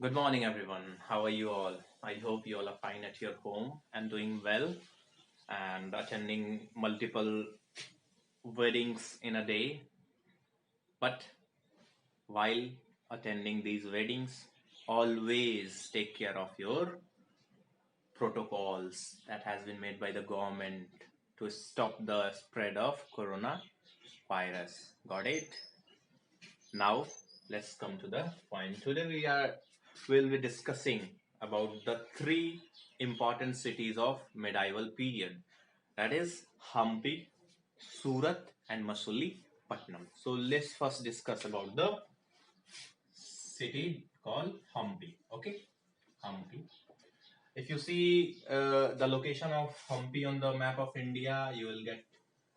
Good morning, everyone. How are you all? I hope you all are fine at your home and doing well and attending multiple weddings in a day. But while attending these weddings, always take care of your protocols that has been made by the government to stop the spread of coronavirus. Got it? Now, let's come to the point. Today will be discussing about the three important cities of medieval period. That is Hampi, Surat, and Patnam. So let's first discuss about the city called Hampi. Okay, Hampi. If you see the location of Hampi on the map of India, you will get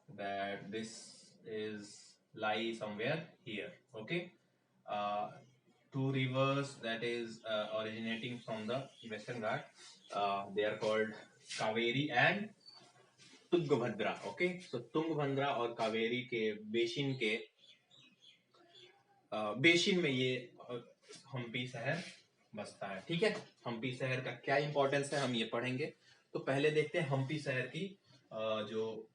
that this is lie somewhere here. Okay, uh, two rivers that is originating from the Western Ghat. They are called Kaveri and Tungabhadra. Okay, so Tungabhadra और कावेरी के basin में ये हम्पी शहर बसता है। ठीक है, हम्पी शहर का क्या इंपॉर्टेंस है हम ये पढ़ेंगे। तो पहले देखते हैं हम्पी शहर की जो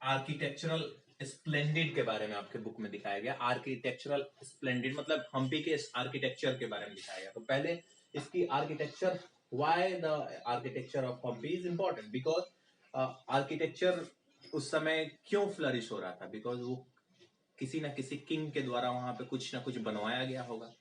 आर्किटेक्चरल स्प्लेंडिड के बारे में आपके बुक में दिखाया गया। आर्किटेक्चरल स्प्लेंडिड मतलब हम्पी के आर्किटेक्चर के बारे में दिखाया गया। तो पहले इसकी architecture, why the architecture of Hampi is important, because architecture उस समय क्यों फ्लरिश हो रहा था, बिकॉज वो किसी ना किसी किंग के द्वारा वहां पे कुछ ना कुछ बनवाया गया होगा,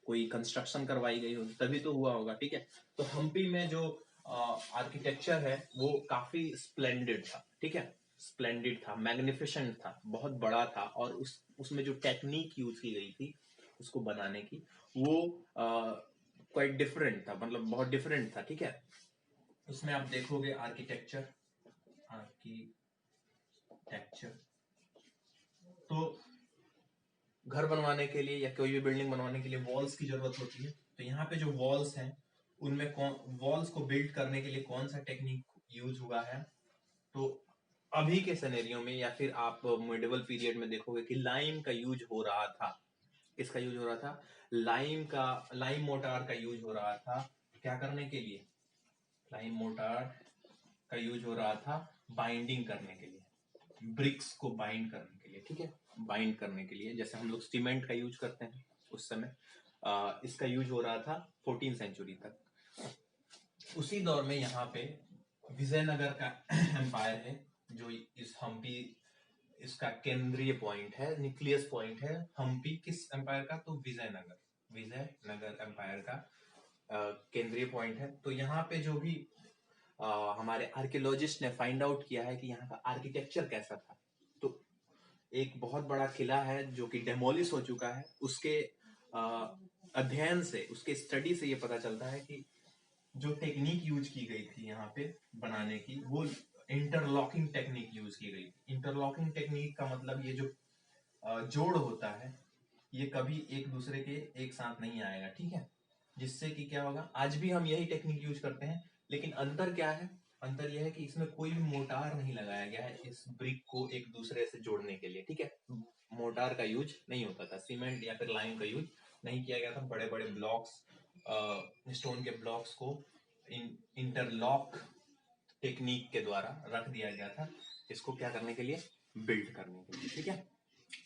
कोई कंस्ट्रक्शन करवाई गई होगी, तभी तो हुआ होगा। ठीक है, तो हम्पी में जो आर्किटेक्चर है वो काफी स्प्लेंडेड था। ठीक है, स्प्लेंडेड था, मैग्निफिसेंट था, बहुत बड़ा था, और उसमें जो टेक्निक यूज की गई थी उसको बनाने की, वो क्वाइट डिफरेंट था, मतलब बहुत डिफरेंट था। ठीक है, उसमें आप देखोगे आर्किटेक्चर तो घर बनवाने के लिए या कोई भी बिल्डिंग बनवाने के लिए वॉल्स की जरूरत होती है। तो यहाँ पे जो वॉल्स हैं उनमें वॉल्स को बिल्ड करने के लिए कौन सा टेक्निक यूज हुआ है, तो अभी के सिनेरियो में या फिर आप मिडिवल पीरियड में देखोगे कि लाइम का यूज हो रहा था। किसका यूज हो रहा था? लाइम मोटार का यूज हो रहा था। क्या करने के लिए? लाइम मोटार का यूज हो रहा था बाइंडिंग करने के लिए, ब्रिक्स को बाइंड करने के लिए। ठीक है, बाइंड करने के लिए, जैसे हम लोग सीमेंट का यूज करते हैं उस समय इसका यूज हो रहा था 14 सेंचुरी तक। उसी दौर में यहाँ पे विजयनगर का एम्पायर है, जो इस हम्पी इसका केंद्रीय पॉइंट है, न्यूक्लियस पॉइंट है हम्पी किस एम्पायर का? तो विजयनगर एम्पायर का केंद्रीय पॉइंट है। तो यहाँ पे जो भी हमारे आर्कियोलॉजिस्ट ने फाइंड आउट किया है कि यहाँ का आर्किटेक्चर कैसा था। तो एक बहुत बड़ा किला है जो कि डेमोलिश हो चुका है, उसके अध्ययन से, उसके स्टडी से ये पता चलता है कि जो टेक्निक यूज की गई थी यहाँ पे बनाने की, वो इंटरलॉकिंग टेक्निक यूज की गई थी। इंटरलॉकिंग टेक्निक का मतलब ये जो जोड़ होता है ये कभी एक दूसरे के एक साथ नहीं आएगा। ठीक है, जिससे कि क्या होगा, आज भी हम यही टेक्निक यूज करते हैं, लेकिन अंतर क्या है? अंतर यह है कि इसमें कोई भी मोटार नहीं लगाया गया है इस ब्रिक को एक दूसरे से जोड़ने के लिए। ठीक है, मोटार का यूज नहीं होता था, सीमेंट या फिर लाइम का यूज नहीं किया गया था। बड़े बड़े ब्लॉक्स, स्टोन के ब्लॉक्स को इंटरलॉक टेक्निक के द्वारा रख दिया गया था, इसको क्या करने के लिए? बिल्ड करने के लिए। ठीक है,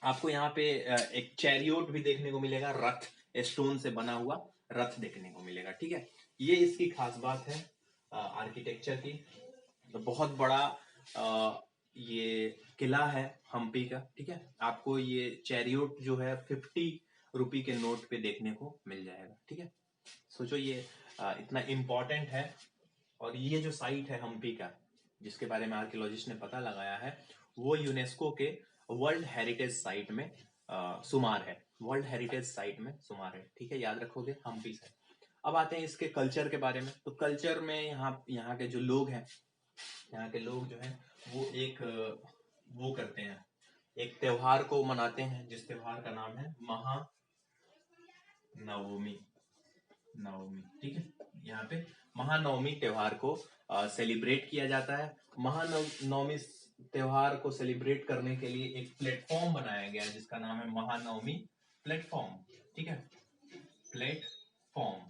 आपको यहाँ पे एक चैरियोट भी देखने को मिलेगा, रथ, स्टोन से बना हुआ रथ देखने को मिलेगा। ठीक है, ये इसकी खास बात है आर्किटेक्चर की। तो बहुत बड़ा ये किला है हम्पी का। ठीक है, आपको ये चैरियोट जो है 50 रुपी के नोट पे देखने को मिल जाएगा। ठीक है, सोचो ये इतना इम्पोर्टेंट है। और ये जो साइट है हम्पी का, जिसके बारे में आर्कियोलॉजिस्ट ने पता लगाया है, वो यूनेस्को के वर्ल्ड हेरिटेज साइट में शुमार है। वर्ल्ड हेरिटेज साइट में शुमार है। ठीक है, याद रखोगे हम्पी साइट। अब आते हैं इसके कल्चर के बारे में। तो कल्चर में यहाँ के जो लोग हैं, यहाँ के लोग जो हैं वो एक वो करते हैं, एक त्योहार को मनाते हैं, जिस त्योहार का नाम है महानवमी। ठीक है, यहाँ पे महानवमी त्योहार को सेलिब्रेट किया जाता है। महानवमी त्योहार को सेलिब्रेट करने के लिए एक प्लेटफॉर्म बनाया गया है जिसका नाम है महानवमी प्लेटफॉर्म। ठीक है, प्लेटफॉर्म।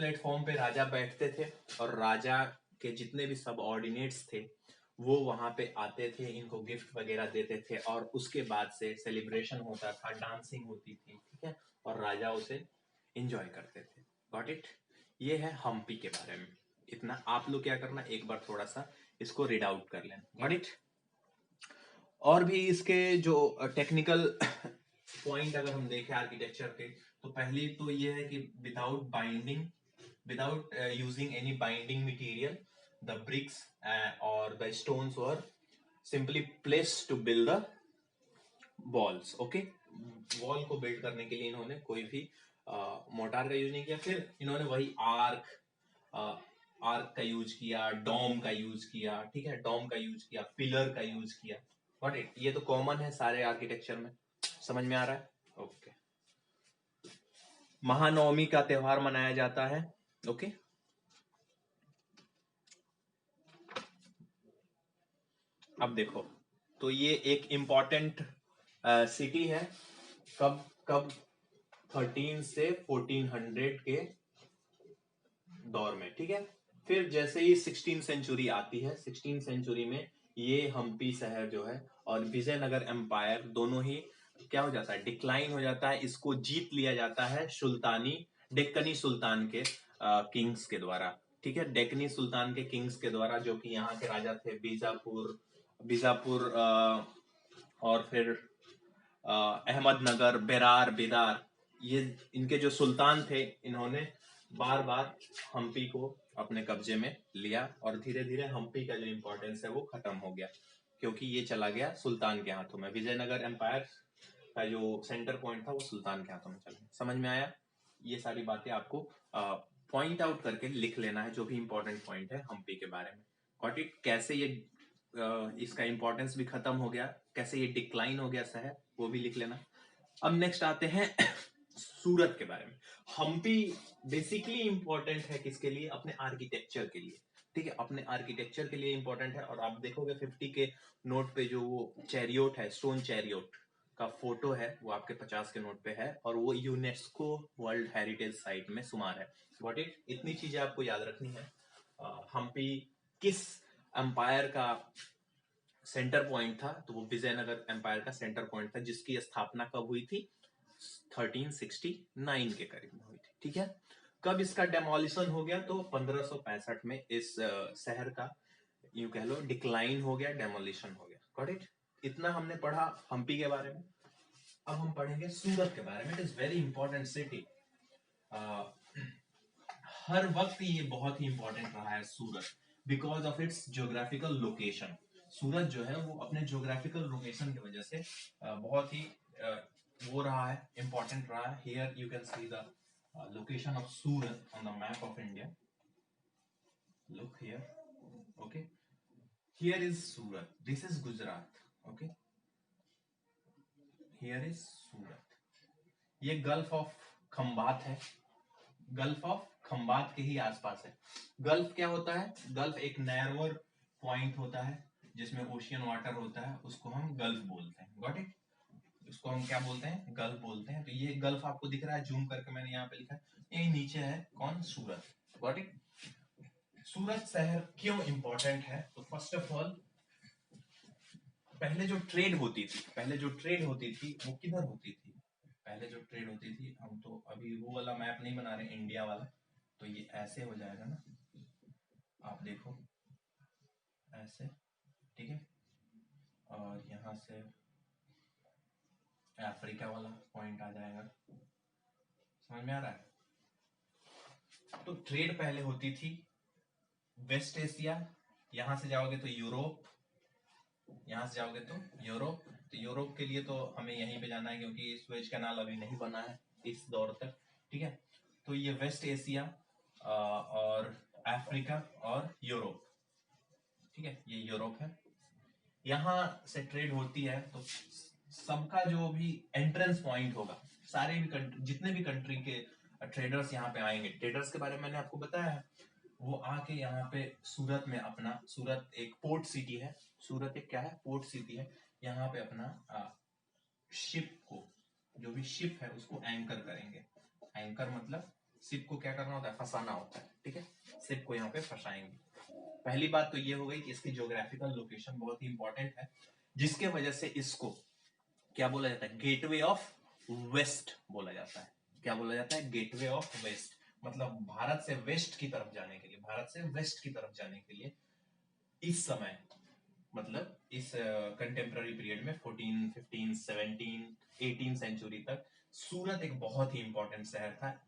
प्लेटफॉर्म पे राजा बैठते थे और राजा के जितने भी सब ऑर्डिनेट्स थे वो वहां पे आते थे, इनको गिफ्ट वगैरह देते थे और उसके बाद से सेलिब्रेशन होता था, डांसिंग होती थी, ठीक है, और राजा उसे एंजॉय करते थे। Got it? ये है हम्पी के बारे में। इतना आप लोग क्या करना, एक बार थोड़ा सा इसको रीड आउट कर लेना। Got it? और भी इसके जो टेक्निकल पॉइंट अगर हम देखें आर्किटेक्चर के, तो पहली तो ये है कि without using any binding material, the bricks और the stones were simply placed to build the walls. Okay, wall को बिल्ड करने के लिए इन्होंने कोई भी मोटार का यूज नहीं किया। फिर इन्होंने वही आर्क का यूज किया, डोम का यूज किया, ठीक है, डोम का यूज किया, पिलर का यूज किया। Got it? ये तो कॉमन है सारे आर्किटेक्चर में, समझ में आ रहा है? ओके। महानवमी का त्योहार मनाया जाता है। ओके, अब देखो, तो ये एक इंपॉर्टेंट सिटी है। कब कब 13 से 1400 के दौर में, ठीक है। फिर जैसे ही 16 सेंचुरी आती है, 16 सेंचुरी में ये हम्पी शहर जो है और विजयनगर एम्पायर दोनों ही क्या हो जाता है, डिक्लाइन हो जाता है। इसको जीत लिया जाता है सुल्तानी डेक्कनी सुल्तान के किंग्स के द्वारा, ठीक है, डेक्कनी सुल्तान के किंग्स के द्वारा, जो कि यहाँ के राजा थे बीजापुर बीजापुर और फिर अहमदनगर, बेरार, बेदार। ये इनके जो सुल्तान थे, इन्होंने बार बार हम्पी को अपने कब्जे में लिया और धीरे धीरे हम्पी का जो इंपॉर्टेंस है वो खत्म हो गया, क्योंकि ये चला गया सुल्तान के हाथों में। विजयनगर एम्पायर का जो सेंटर पॉइंट था वो सुल्तान के हाथों में चला गया। समझ में आया? ये सारी बातें आपको पॉइंट आउट करके लिख लेना है, जो भी इंपॉर्टेंट पॉइंट है हम्पी के बारे में। Got it? कैसे ये इसका इंपॉर्टेंस भी खत्म हो गया, कैसे ये डिक्लाइन हो गया शहर, वो भी लिख लेना। अब नेक्स्ट आते हैं सूरत के बारे में। हम्पी बेसिकली इंपॉर्टेंट है किसके लिए? अपने आर्किटेक्चर के लिए, ठीक है, अपने आर्किटेक्चर के लिए इंपॉर्टेंट है। और आप देखोगे 50 के नोट पे जो वो चैरियोट है, स्टोन चैरियोट का फोटो है, वो आपके 50 के नोट पे है और वो यूनेस्को वर्ल्ड हेरिटेज साइट में शुमार है। Got it? इतनी चीजें आपको याद रखनी है। हम्पी किस एम्पायर का सेंटर पॉइंट था? तो वो विजयनगर एम्पायर का सेंटर पॉइंट था, जिसकी स्थापना कब हुई थी? 1369 के करीब में हुई थी, ठीक है। कब इसका डेमोलिशन हो गया? तो 1565 में इस शहर का यूं कह लो डिक्लाइन हो गया, डेमोलिशन हो गया। Got it? इतना हमने पढ़ा हम्पी के बारे में। अब हम पढ़ेंगे सूरत के बारे में। It is very important city. हर वक्त ये बहुत ही इंपॉर्टेंट रहा है Surat, because of its geographical location. Surat जो है वो अपने ज्योग्राफिकल लोकेशन की वजह से बहुत ही वो रहा है, इंपॉर्टेंट रहा है। Here you can see the location of Surat on the map of India. Look here. Okay, here is Surat, this is Gujarat. Okay, here is Surat. ये गल्फ ऑफ खंबात है, गल्फ ऑफ खंबात के ही आसपास है। गल्फ क्या होता है? गल्फ एक नैरोअर पॉइंट होता है जिसमें ओशियन वाटर होता है, उसको हम गल्फ बोलते हैं। Got it? उसको हम क्या बोलते हैं? गल्फ बोलते हैं। तो ये गल्फ आपको दिख रहा है, जूम करके मैंने यहाँ पे लिखा है, यही नीचे है कौन? सूरत। Got it? सूरत शहर क्यों इंपॉर्टेंट है? तो फर्स्ट ऑफ ऑल, पहले जो ट्रेड होती थी वो किधर होती थी? पहले जो ट्रेड होती थी, हम तो अभी वो वाला मैप नहीं बना रहे, इंडिया वाला, तो ये ऐसे हो जाएगा ना, आप देखो ऐसे, ठीक है, और यहाँ से अफ्रीका वाला पॉइंट आ जाएगा। समझ में आ रहा है? तो ट्रेड पहले होती थी वेस्ट एशिया, यहां से जाओगे तो यूरोप, यहां से जाओगे तो यूरोप। तो यूरोप के लिए तो हमें यहीं पे जाना है, क्योंकि स्वेज कैनाल अभी नहीं बना है इस दौर तक, ठीक है। तो ये वेस्ट एशिया और अफ्रीका और यूरोप, ठीक है, ये यूरोप है। यहाँ से ट्रेड होती है, तो सबका जो भी एंट्रेंस पॉइंट होगा, सारे भी जितने भी कंट्री के ट्रेडर्स यहाँ पे आएंगे, ट्रेडर्स के बारे में मैंने आपको बताया है, वो आके यहाँ पे सूरत में अपना, सूरत एक पोर्ट सिटी है, सूरत एक क्या है? पोर्ट सिटी है। यहाँ पे अपना शिप को, जो भी शिप है उसको एंकर करेंगे। एंकर मतलब शिप को क्या करना होता है, फंसाना होता है, ठीक है, शिप को यहाँ पे फंसाएंगे। पहली बात तो ये हो गई कि इसकी ज्योग्राफिकल लोकेशन बहुत ही इंपॉर्टेंट है, जिसके वजह से इसको क्या बोला जाता है, गेटवे ऑफ वेस्ट बोला जाता है। क्या बोला जाता है, गेटवे ऑफ वेस्ट, मतलब भारत से वेस्ट की तरफ जाने के लिए, भारत से वेस्ट की तरफ जाने के लिए इस समय, मतलब इस कंटेम्प्ररी पीरियड में 14, 15, 17, 18 सेंचुरी तक सूरत एक बहुत ही इंपॉर्टेंट शहर था।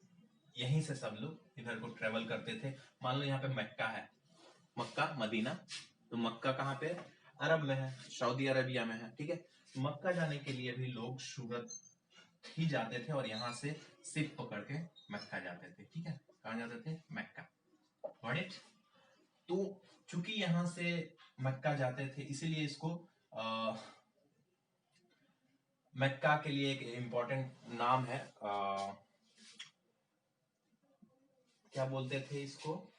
यहीं से सब लोग इधर को ट्रेवल करते थे। मान लो यहाँ पे मक्का है, मक्का मदीना, तो मक्का कहाँ पे, अरब में है, सऊदी अरेबिया में है, ठीक है। मक्का जाने के लिए भी लोग सूरत ही जाते थे और यहाँ से शिप पकड़ के मक्का जाते थे, ठीक है। कहाँ जाते थे, मक्का, गॉट इट। तो चूंकि यहाँ से मक्का जाते थे, इसीलिए इसको मक्का के लिए एक इम्पोर्टेंट नाम है, क्या बोलते थे इसको,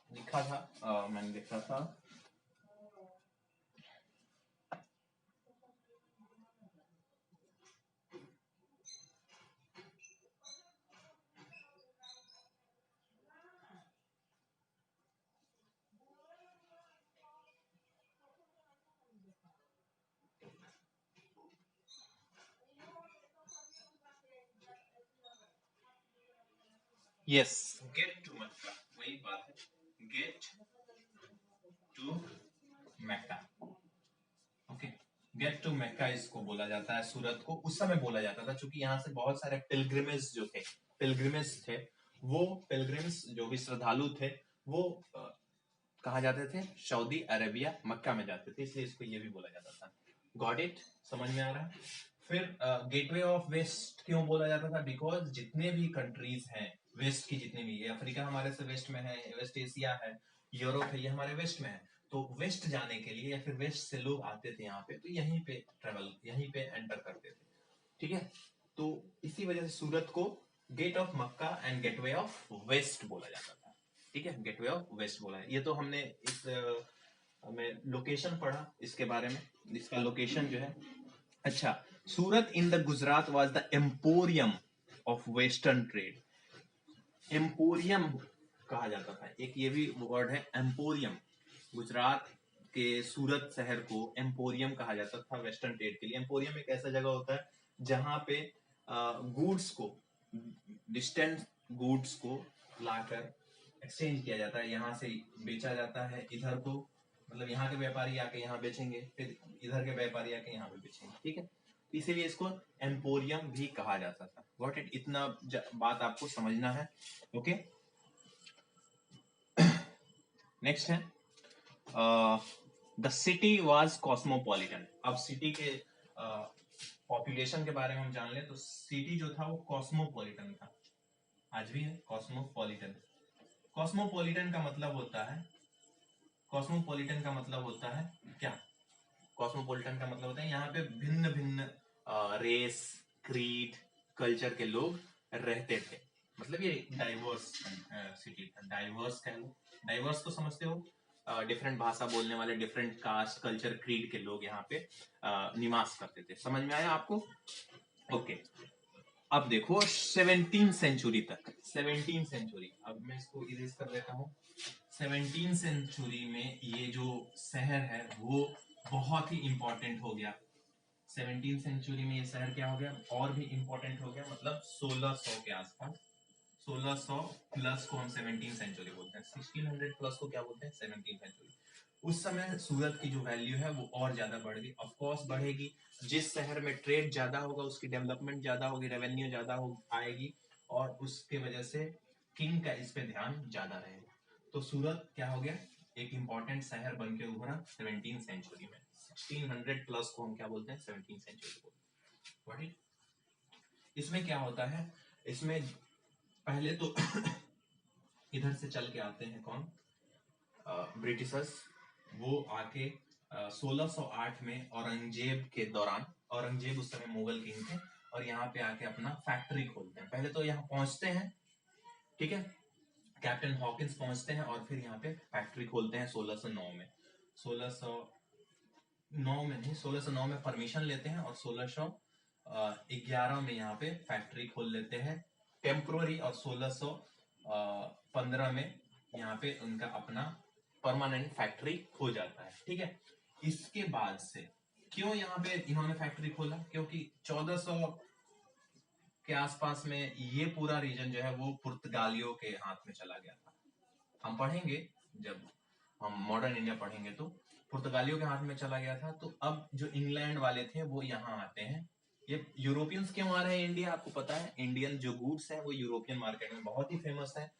लिखा था, मैंने देखा था, यस, गेट टू मक्का, वही बात है, gate to Mecca, okay. Gate to Mecca इसको बोला जाता है, सूरत को उस समय बोला जाता था, क्योंकि यहाँ से बहुत सारे पिलग्रिमेज जो थे, पिलग्रिमेज थे, वो पिलग्रिम्स जो भी श्रद्धालु थे, वो कहा जाते थे, सऊदी अरेबिया मक्का में जाते थे, इसलिए इसको ये भी बोला जाता था। गॉट इट, समझ में आ रहा है। फिर गेटवे ऑफ वेस्ट क्यों बोला जाता था, बिकॉज जितने भी कंट्रीज हैं वेस्ट की, जितने भी, अफ्रीका हमारे से वेस्ट में है, वेस्ट एशिया है, यूरोप है, ये हमारे वेस्ट में है, तो वेस्ट जाने के लिए या फिर वेस्ट से लोग आते थे यहाँ पे, तो यहीं पे ट्रेवल, यहीं पे एंटर करते थे, ठीक है। तो इसी वजह से सूरत को gate of Mecca and gateway of west बोला जाता था, ठीक है, गेटवे ऑफ वेस्ट बोला है। ये तो हमने इस हमें लोकेशन पढ़ा इसके बारे में, इसका लोकेशन जो है। अच्छा, Surat in the Gujarat was the emporium of western trade, emporium कहा जाता था, एक ये भी वर्ड है एम्पोरियम, गुजरात के सूरत शहर को एम्पोरियम कहा जाता था वेस्टर्न ट्रेड के लिए। एम्पोरियम एक ऐसा जगह होता है जहां पे गुड्स को, डिस्टेंट गुड्स को लाकर एक्सचेंज किया जाता है, यहाँ से बेचा जाता है इधर को, मतलब यहाँ के व्यापारी आके यहाँ बेचेंगे, फिर इधर के व्यापारी आके यहाँ पे बेचेंगे, ठीक है। इसीलिए इसको एम्पोरियम भी कहा जाता था। गॉट इट, इतना बात आपको समझना है, ओके। नेक्स्ट है द सिटी वाज कॉस्मोपॉलिटन। अब सिटी के पॉपुलेशन के बारे में हम जान ले तो सिटी जो था वो कॉस्मोपॉलिटन था, आज भी है कॉस्मोपॉलिटन। कॉस्मोपॉलिटन का मतलब होता है, कॉस्मोपॉलिटन का मतलब होता है क्या, कॉस्मोपॉलिटन का मतलब होता है यहाँ पे भिन्न भिन्न रेस, क्रीड, कल्चर के लोग रहते थे, मतलब ये डाइवर्स सिटी था, डाइवर्स कह लो, डाइवर्स तो समझते हो, डिफरेंट भाषा बोलने वाले, डिफरेंट कास्ट, कल्चर, क्रीड के लोग यहाँ पे निवास करते थे। समझ में आया आपको, ओके। अब देखो 17 सेंचुरी तक, 17 सेंचुरी, अब मैं इसको इरेज कर देता हूँ। 17 सेंचुरी में ये जो शहर है वो बहुत ही इंपॉर्टेंट हो गया। 17 सेंचुरी में ये शहर क्या हो गया, और भी इंपॉर्टेंट हो गया, मतलब 1600 के आसपास, 1600 प्लस को हम 17 सेंचुरी बोलते हैं, 1600 प्लस को क्या बोलते हैं, 17 सेंचुरी। उस समय सूरत की जो वैल्यू है वो और ज्यादा बढ़ गई, ऑफ कोर्स बढ़ेगी, जिस शहर में ट्रेड ज्यादा होगा उसकी डेवलपमेंट ज्यादा होगी, रेवेन्यू ज्यादा हो आएगी, और उसके वजह से किंग का इस पे ध्यान ज्यादा रहेगा। तो सूरत क्या हो गया, एक इंपॉर्टेंट शहर बन के उभरा 17 सेंचुरी में। 1600 प्लस को हम क्या बोलते हैं, 17 सेंचुरी बोलते हैं। इसमें क्या होता है, इसमें पहले तो इधर से चल के आते हैं कौन, ब्रिटिशर्स, वो आके 1608 में औरंगजेब के दौरान, औरंगजेब उस समय मुगल किंग थे, और यहाँ पे आके अपना फैक्ट्री खोलते हैं। पहले तो यहाँ पहुंचते हैं, ठीक है, कैप्टन हॉकिंस पहुंचते हैं और फिर यहाँ पे फैक्ट्री खोलते हैं 1609 में, 1609 में नहीं, 1609 में परमिशन लेते हैं और 1611 में यहाँ पे फैक्ट्री खोल लेते हैं टेम्पोररी, और 1615 में यहाँ पे उनका अपना परमानेंट फैक्ट्री हो जाता है। ठीक है, इसके बाद से क्यों यहाँ पे इन्होंने फैक्ट्री खोला, क्योंकि 1400 के आसपास में ये पूरा रीजन जो है वो पुर्तगालियों के हाथ में चला गया था। हम पढ़ेंगे, जब हम मॉडर्न इंडिया पढ़ेंगे तो पुर्तगालियों के हाथ में चला गया था। तो अब जो इंग्लैंड वाले थे वो यहाँ आते हैं। ये यूरोपियंस क्यों आ रहे हैं इंडिया, आपको पता है, इंडियन जो गुड्स है वो यूरोपियन मार्केट में बहुत ही फेमस है।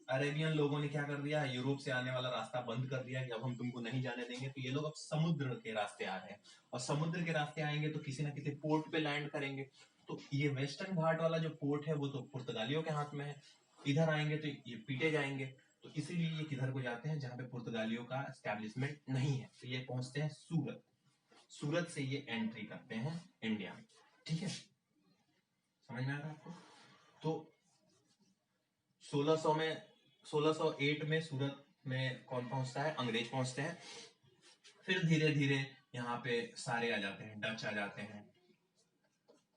अरेबियन लोगों ने क्या कर दिया, यूरोप से आने वाला रास्ता बंद कर दिया कि अब हम तुमको नहीं जाने देंगे। तो ये लोग अब समुद्र के रास्ते आ रहे हैं, और समुद्र के रास्ते आएंगे तो किसी ना किसी पोर्ट पे लैंड करेंगे। तो ये वेस्टर्न घाट वाला जो पोर्ट है वो तो पुर्तगालियों के हाथ में है, इधर आएंगे तो ये पीटे जाएंगे। तो इसीलिए ये किधर को जाते हैं, जहां पे पुर्तगालियों का एस्टेब्लिशमेंट नहीं है, तो ये पहुंचते हैं सूरत। सूरत से ये एंट्री करते हैं इंडिया में। ठीक है, समझ में आ रहा है आपको। तो 1608 में सूरत में कौन पहुंचता है, अंग्रेज पहुंचते हैं। फिर धीरे धीरे यहाँ पे सारे आ जाते हैं, डच आ जाते हैं,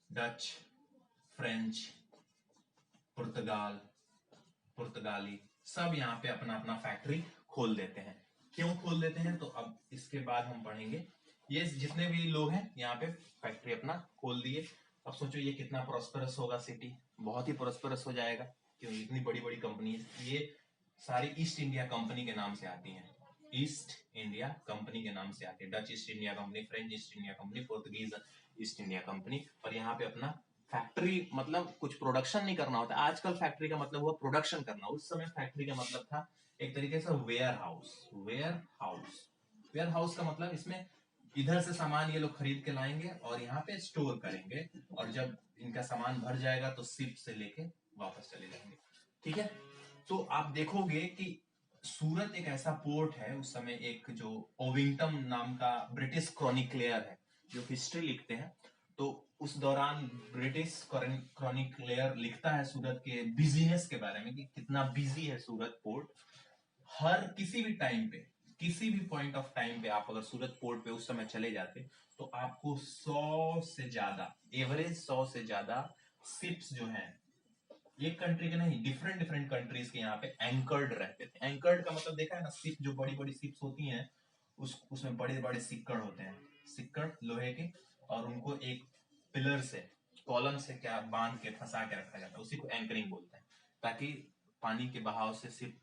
डच, फ्रेंच, पुर्तगाली सब यहाँ पे अपना अपना फैक्ट्री खोल देते हैं। क्यों खोल देते हैं, तो अब इसके बाद हम पढ़ेंगे। ये जितने भी लोग हैं यहाँ पे फैक्ट्री अपना खोल दिए। अब सोचो ये कितना प्रॉस्पेरस होगा सिटी, बहुत ही प्रॉस्पेरस हो जाएगा, क्योंकि इतनी बड़ी बड़ी कंपनी, ये सारी ईस्ट इंडिया कंपनी के नाम से आती हैं। ईस्ट इंडिया कंपनी के नाम से आती है, Dutch east India company, French east India company, Portuguese east India company. और यहाँ पे अपना फैक्ट्री, मतलब कुछ प्रोडक्शन नहीं करना होता। आजकल फैक्ट्री का मतलब हुआ प्रोडक्शन करना, उस समय फैक्ट्री का मतलब था एक तरीके से वेयर हाउस। वेयर हाउस का मतलब इसमें इधर से सामान ये लोग खरीद के लाएंगे और यहाँ पे स्टोर करेंगे, और जब इनका सामान भर जाएगा तो शिप से लेके वापस चले जाएंगे। ठीक है, तो आप देखोगे कि सूरत एक ऐसा पोर्ट है, उस समय एक जो ओविंगटन नाम का ब्रिटिश क्रॉनिकलर है जो हिस्ट्री लिखते हैं, तो उस दौरान ब्रिटिश क्रॉनिकलर लिखता है सूरत के बिजीनेस के बारे में कि कितना बिजी है सूरत पोर्ट। हर किसी भी टाइम पे, किसी भी पॉइंट ऑफ टाइम पे आप अगर सूरत पोर्ट पे उस समय चले जाते तो आपको 100 से ज्यादा, एवरेज 100 से ज्यादा शिप्स जो हैं, एक कंट्री के नहीं, डिफरेंट डिफरेंट कंट्रीज के यहाँ पे एंकर्ड रहते थे। एंकर्ड का मतलब देखा है ना, शिप जो बड़ी बड़ी शिप्स होती हैं उसमें बड़े बड़े सिक्कड़ होते हैं, सिक्कड़ लोहे के, और उनको एक पिलर से, कॉलम से क्या बांध के फंसा के रखा जाता है, उसी को एंकरिंग बोलते हैं, ताकि पानी के बहाव से शिप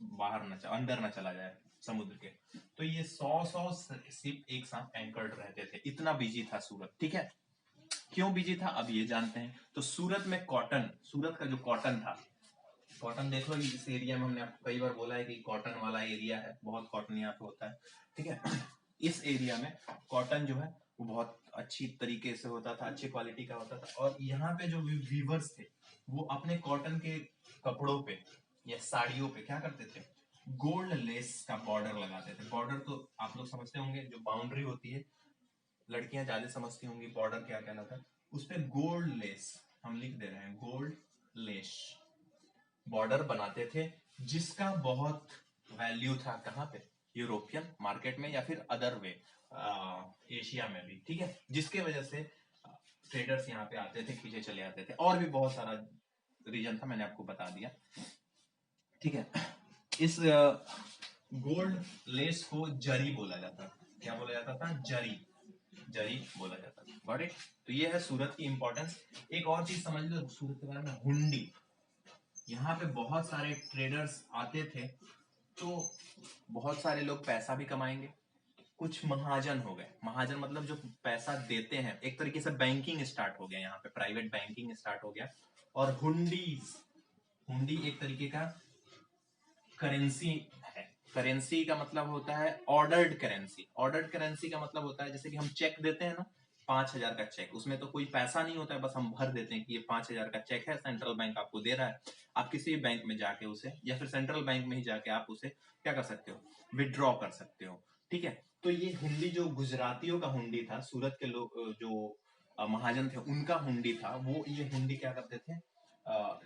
बाहर न अंदर न चला जाए समुद्र के। तो ये 100 शिप एक साथ एंकर्ड रहते थे, इतना बिजी था सूरत। ठीक है, क्यों बिजी था अब ये जानते हैं। तो सूरत में कॉटन, सूरत का जो कॉटन था, कॉटन देख लो, इस एरिया में हमने आपको कई बार बोला है कि कॉटन वाला एरिया है, बहुत कॉटन यहाँ पे होता है। ठीक है, इस एरिया में कॉटन जो है वो बहुत अच्छी तरीके से होता था, अच्छी क्वालिटी का होता था। और यहाँ पे जो वीवर्स थे वो अपने कॉटन के कपड़ों पे या साड़ियों पे क्या करते थे, गोल्ड लेस का बॉर्डर लगाते थे। बॉर्डर तो आप लोग समझते होंगे, जो बाउंड्री होती है, लड़कियां ज्यादा समझती होंगी बॉर्डर क्या कहलाता है। उस पे गोल्ड लेस, हम लिख दे रहे हैं, गोल्ड लेस बॉर्डर बनाते थे, जिसका बहुत वैल्यू था कहाँ पे, यूरोपियन मार्केट में या फिर अदर वे एशिया में भी। ठीक है, जिसके वजह से ट्रेडर्स यहाँ पे आते थे, खींचे चले आते थे। और भी बहुत सारा रीजन था, मैंने आपको बता दिया। ठीक है, इस गोल्ड लेस को जरी बोला जाता था। क्या बोला जाता था, जरी, जरी बोला जाता था। Got it. तो ये है सूरत की इंपॉर्टेंस। एक और चीज समझ लो सूरत के बारे में, हुंडी। यहाँ पे बहुत सारे ट्रेडर्स आते थे, तो बहुत सारे लोग पैसा भी कमाएंगे, कुछ महाजन हो गए। महाजन मतलब जो पैसा देते हैं, एक तरीके से बैंकिंग स्टार्ट हो गया यहाँ पे, प्राइवेट बैंकिंग स्टार्ट हो गया। और हुंडीज, हुंडी एक तरीके का करेंसी है। करेंसी का मतलब होता है ऑर्डर्ड करेंसी। ऑर्डर्ड करेंसी का मतलब होता है जैसे कि हम चेक देते हैं ना, 5,000 का चेक, उसमें तो कोई पैसा नहीं होता है, बस हम भर देते हैं कि ये 5,000 का चेक है, सेंट्रल बैंक आपको दे रहा है। आप किसी भी बैंक में जाके उसे, या फिर सेंट्रल बैंक में ही जाके आप उसे क्या कर सकते हो, विड्रॉ कर सकते हो। ठीक है, तो ये हुंडी जो गुजरातियों का हुंडी था, सूरत के लोग जो महाजन थे उनका हुंडी था, वो ये हुंडी क्या करते थे,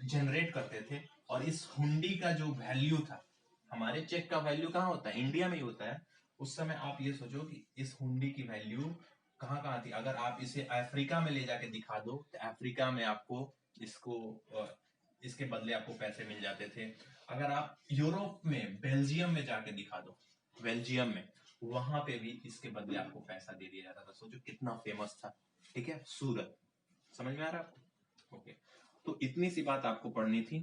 जनरेट करते थे। और इस हुंडी का जो वैल्यू था, हमारे चेक का वैल्यू कहाँ होता है, इंडिया में ही होता है। उस समय आप ये सोचो कि इस हुंडी की वैल्यू कहाँ कहाँ थी। अगर आप इसे अफ्रीका में ले जाके दिखा दो तो अफ्रीका में आपको इसको इसके बदले आपको पैसे मिल जाते थे। अगर आप यूरोप में बेल्जियम में जाके दिखा दो, बेल्जियम में, वहां पे भी इसके बदले आपको पैसा दे दिया जाता था। सोचो कितना फेमस था। ठीक है, सूरत। समझ में आ रहा है आपको? ओके, तो इतनी सी बात आपको पढ़नी थी।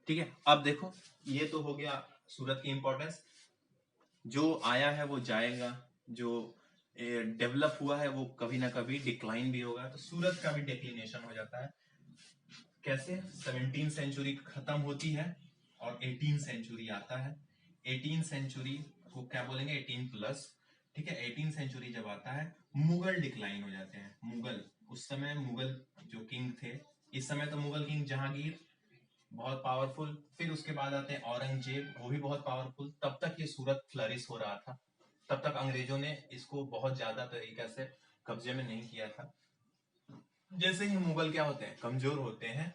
ठीक है, अब देखो ये तो हो गया सूरत की इंपॉर्टेंस। जो आया है वो जाएगा, जो डेवलप हुआ है वो कभी ना कभी डिक्लाइन भी होगा। तो सूरत का भी डिक्लिनेशन हो जाता है। कैसे? 17वीं सेंचुरी खत्म होती है और 18वीं सेंचुरी आता है। 18वीं सेंचुरी को क्या बोलेंगे? 18 प्लस। ठीक है, 18वीं सेंचुरी जब आता है, मुगल डिक्लाइन हो जाते हैं। मुगल, उस समय मुगल जो किंग थे, इस समय तो मुगल किंग जहांगीर बहुत पावरफुल, फिर उसके बाद आते हैं औरंगजेब, वो भी बहुत पावरफुल। तब तक ये सूरत फ्लरिश हो रहा था, तब तक अंग्रेजों ने इसको बहुत ज्यादा तरीके से कब्जे में नहीं किया था। जैसे ही मुगल क्या होते हैं? कमजोर होते हैं,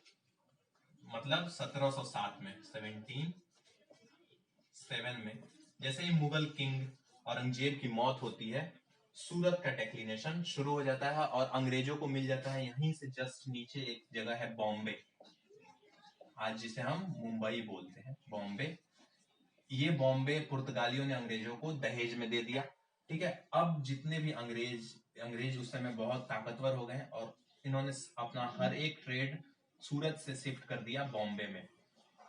मतलब 1707 में, 1707 में जैसे ही मुगल किंग औरंगजेब की मौत होती है, सूरत का डेक्लिनेशन शुरू हो जाता है और अंग्रेजों को मिल जाता है यहीं से जस्ट नीचे एक जगह है बॉम्बे, आज जिसे हम मुंबई बोलते हैं, बॉम्बे। ये बॉम्बे पुर्तगालियों ने अंग्रेजों को दहेज में दे दिया। ठीक है, अब जितने भी अंग्रेज उस समय बहुत ताकतवर हो गए और इन्होंने अपना हर एक ट्रेड सूरत से शिफ्ट कर दिया बॉम्बे में।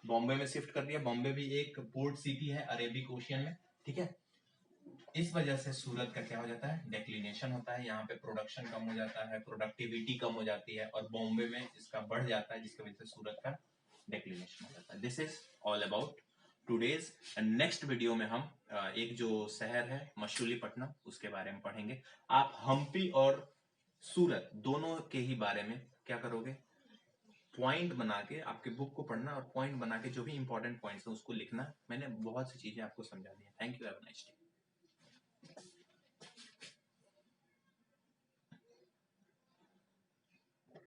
बॉम्बे में शिफ्ट कर दिया। बॉम्बे भी एक पोर्ट सिटी है अरेबिक ओशियन में। ठीक है, इस वजह से सूरत का क्या हो जाता है? डेक्लिनेशन होता है। यहाँ पे प्रोडक्शन कम हो जाता है, प्रोडक्टिविटी कम हो जाती है और बॉम्बे में इसका बढ़ जाता है, जिसकी वजह से सूरत का डेक्लिनेशन हो जाता है। This is all about today's. Next video में हम एक जो शहर है मछलीपट्टनम, उसके बारे में पढ़ेंगे। आप हम्पी और सूरत दोनों के ही बारे में क्या करोगे? पॉइंट बना के आपके बुक को पढ़ना और पॉइंट बना के जो भी इंपॉर्टेंट पॉइंट्स है उसको लिखना। मैंने बहुत सी चीजें आपको समझा दी हैं। Thank you, have a nice day.